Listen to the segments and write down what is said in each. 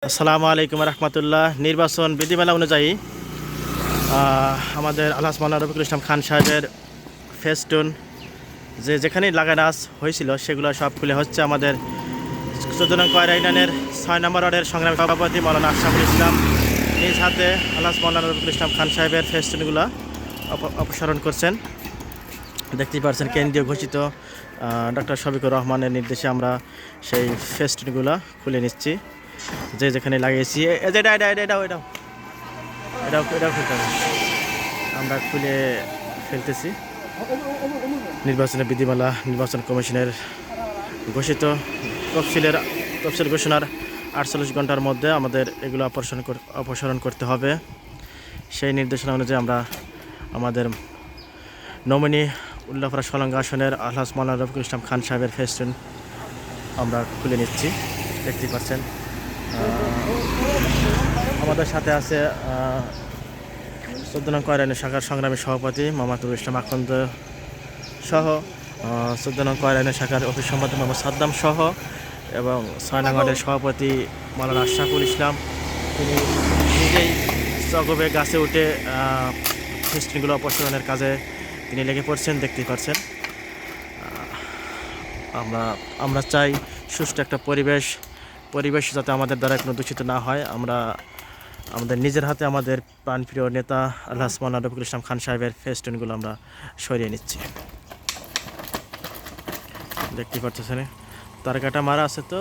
আসসালামু আলাইকুম রহমতুল্লাহ। নির্বাচন বিধিমালা অনুযায়ী আমাদের আলহাজ মাওলানা রফিকুল ইসলাম খান সাহেবের ফেস্টুন যেখানেই লাগানো হয়েছিল সেগুলো সব খুলে হচ্ছে। আমাদের 14 নং কয়রা ইউনিয়নের 6 নম্বর ওয়ার্ডের সংগ্রামী সভাপতি মাওলানা আশরাফুল ইসলাম নিজ হাতে আলহাজ মাওলানা রফিকুল ইসলাম খান সাহেবের ফেস্টুনগুলো অপসারণ করছেন। দেখতেই পাচ্ছেন কেন্দ্রীয় ঘোষিত ডক্টর শফিকুর রহমানের নির্দেশে আমরা সেই ফেস্টুনগুলো খুলে নিচ্ছি। যেখানে লাগিয়েছি এটাও খুলতে হবে। আমরা খুলে ফেলতেছি। নির্বাচনের বিধিমালা নির্বাচন কমিশনের ঘোষিত তফসিল ঘোষণার 48 ঘন্টার মধ্যে আমাদের এগুলো অপসারণ করতে হবে। সেই নির্দেশনা অনুযায়ী আমরা আমাদের নমিনি উল্লাপাড়া সলঙ্গা আসনের আলহাজ মাওলানা রফিকুল ইসলাম খান সাহেবের ফেস্টুন আমরা খুলে নিচ্ছি। দেখতেই পাচ্ছেন আমাদের সাথে আছে 14 নং কয়রা ইউনিয়ন শাখার সংগ্রামী সভাপতি মামাতুল ইসলাম আকন্দ সহ 14 নং কয়রা ইউনিয়ন শাখার অফিস সম্পাদক মোহাম্মদ সাদ্দাম সহ এবং 6 নং ওয়ার্ডের সভাপতি মাওলানা আশরাফুল ইসলাম। তিনি নিজেই চগবে গাছে উঠে ফেস্টুনগুলো অপসারণের কাজে তিনি লেগে পড়ছেন। দেখতেই পাচ্ছেন আমরা চাই সুষ্ঠু একটা পরিবেশ যাতে আমাদের দ্বারা কোনো দূষিত না হয়। আমরা আমাদের নিজের হাতে আমাদের প্রাণপ্রিয় নেতা আলহাজ মাওলানা রফিকুল ইসলাম খান সাহেবের ফেস্টুনগুলো আমরা সরিয়ে নিচ্ছি। দেখতেই পাচ্ছেন তার কাটা মারা আছে তো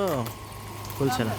খুলছে না।